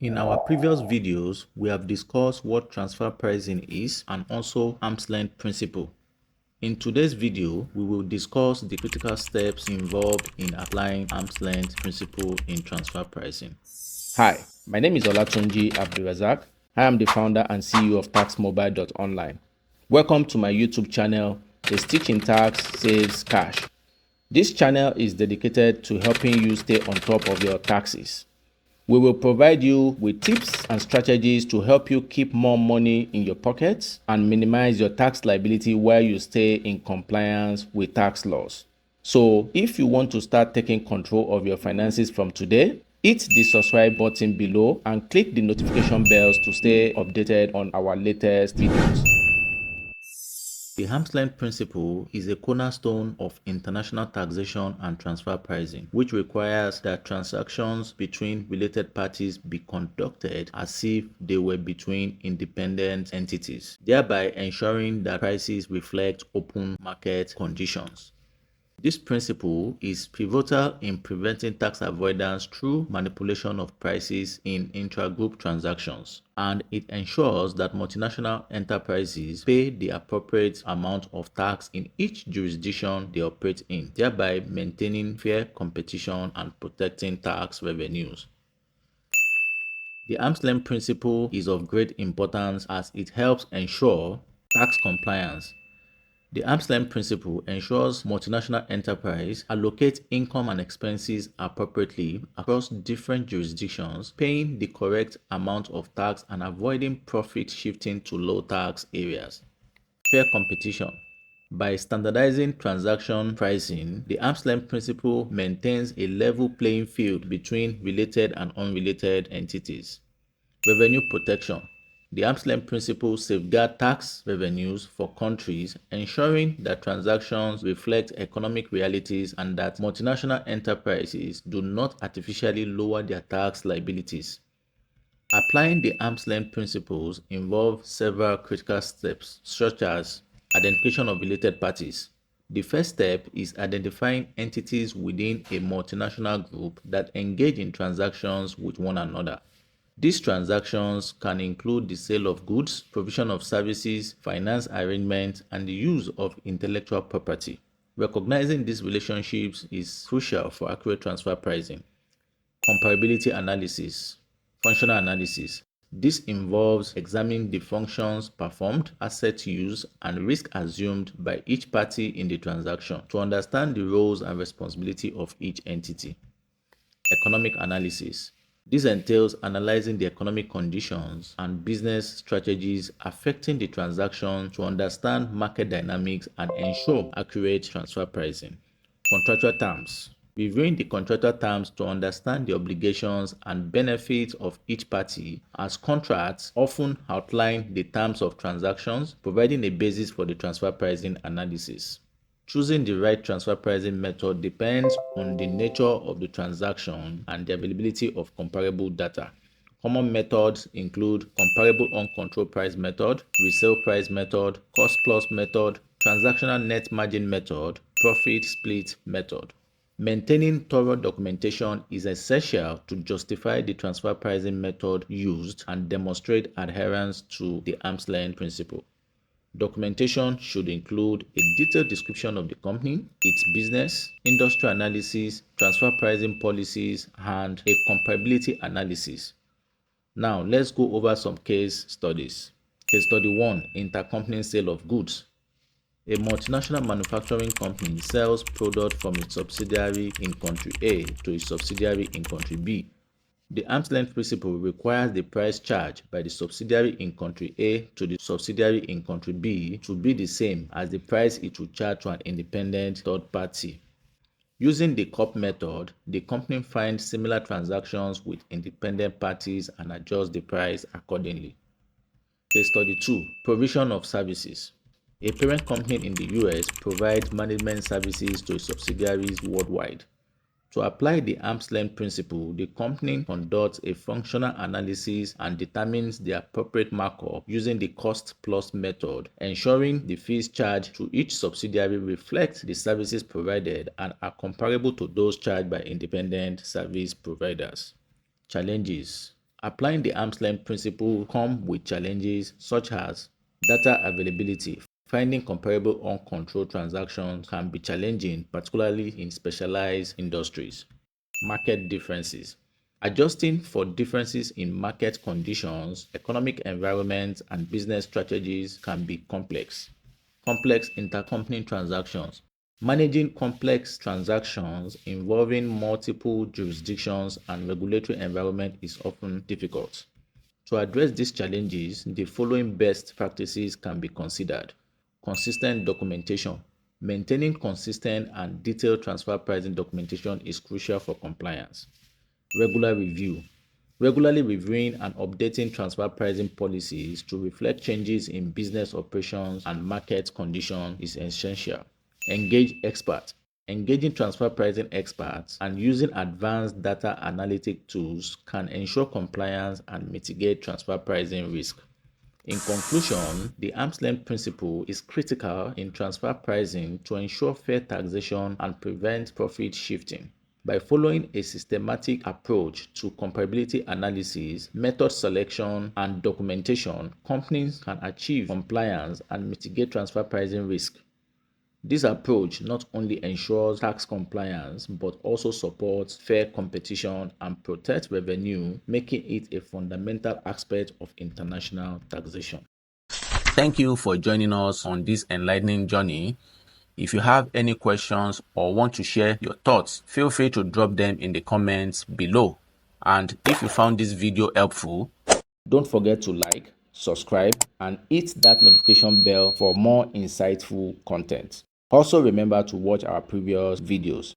In our previous videos, we have discussed what transfer pricing is and also arm's length principle. In today's video, we will discuss the critical steps involved in applying arm's length principle in transfer pricing. Hi, my name is Olatunji Abdulrazak. I am the founder and CEO of taxmobile.online. Welcome to my YouTube channel, A Stitch in Tax Saves Cash. This channel is dedicated to helping you stay on top of your taxes. We will provide you with tips and strategies to help you keep more money in your pockets and minimize your tax liability while you stay in compliance with tax laws. So, if you want to start taking control of your finances from today, hit the subscribe button below and click the notification bells to stay updated on our latest videos. The arm's length principle is a cornerstone of international taxation and transfer pricing, which requires that transactions between related parties be conducted as if they were between independent entities, thereby ensuring that prices reflect open market conditions. This principle is pivotal in preventing tax avoidance through manipulation of prices in intra-group transactions, and it ensures that multinational enterprises pay the appropriate amount of tax in each jurisdiction they operate in, thereby maintaining fair competition and protecting tax revenues. The arm's length principle is of great importance as it helps ensure tax compliance. The arm's length principle ensures multinational enterprises allocate income and expenses appropriately across different jurisdictions, paying the correct amount of tax and avoiding profit shifting to low tax areas. Fair competition. By standardizing transaction pricing, the arm's length principle maintains a level playing field between related and unrelated entities. Revenue protection. The arm's length principle safeguards tax revenues for countries, ensuring that transactions reflect economic realities and that multinational enterprises do not artificially lower their tax liabilities. Applying the arm's length principles involves several critical steps, such as identification of related parties. The first step is identifying entities within a multinational group that engage in transactions with one another. These transactions can include the sale of goods, provision of services, finance arrangements, and the use of intellectual property. Recognizing these relationships is crucial for accurate transfer pricing. Comparability analysis, functional analysis. This involves examining the functions performed, assets used, and risk assumed by each party in the transaction to understand the roles and responsibility of each entity. Economic analysis. This entails analyzing the economic conditions and business strategies affecting the transaction to understand market dynamics and ensure accurate transfer pricing. Contractual terms. Reviewing the contractual terms to understand the obligations and benefits of each party, as contracts often outline the terms of transactions, providing a basis for the transfer pricing analysis. Choosing the right transfer pricing method depends on the nature of the transaction and the availability of comparable data. Common methods include comparable uncontrolled price method, resale price method, cost plus method, transactional net margin method, profit split method. Maintaining thorough documentation is essential to justify the transfer pricing method used and demonstrate adherence to the arm's length principle. Documentation should include a detailed description of the company, its business, industry analysis, transfer pricing policies, and a comparability analysis. Now, let's go over some case studies. Case study 1. Intercompany sale of goods. A multinational manufacturing company sells product from its subsidiary in country A to its subsidiary in country B. The arm's length principle requires the price charged by the subsidiary in country A to the subsidiary in country B to be the same as the price it would charge to an independent third party. Using the COP method, the company finds similar transactions with independent parties and adjusts the price accordingly. Case study 2. Provision of services. A parent company in the US provides management services to its subsidiaries worldwide. To apply the arm's length principle, the company conducts a functional analysis and determines the appropriate markup using the cost plus method, ensuring the fees charged to each subsidiary reflect the services provided and are comparable to those charged by independent service providers. Challenges. Applying the arm's length principle comes with challenges such as data availability. Finding comparable uncontrolled transactions can be challenging, particularly in specialized industries. Market differences. Adjusting for differences in market conditions, economic environments, and business strategies can be complex. Complex intercompany transactions. Managing complex transactions involving multiple jurisdictions and regulatory environment is often difficult. To address these challenges, the following best practices can be considered. Consistent documentation. Maintaining consistent and detailed transfer pricing documentation is crucial for compliance. Regular review. Regularly reviewing and updating transfer pricing policies to reflect changes in business operations and market conditions is essential. Engage experts. Engaging transfer pricing experts and using advanced data analytic tools can ensure compliance and mitigate transfer pricing risk. In conclusion, the arm's length principle is critical in transfer pricing to ensure fair taxation and prevent profit shifting. By following a systematic approach to comparability analysis, method selection, and documentation, companies can achieve compliance and mitigate transfer pricing risk. This approach not only ensures tax compliance but also supports fair competition and protects revenue, making it a fundamental aspect of international taxation. Thank you for joining us on this enlightening journey. If you have any questions or want to share your thoughts, feel free to drop them in the comments below. And if you found this video helpful, don't forget to like, subscribe, and hit that notification bell for more insightful content. Also remember to watch our previous videos.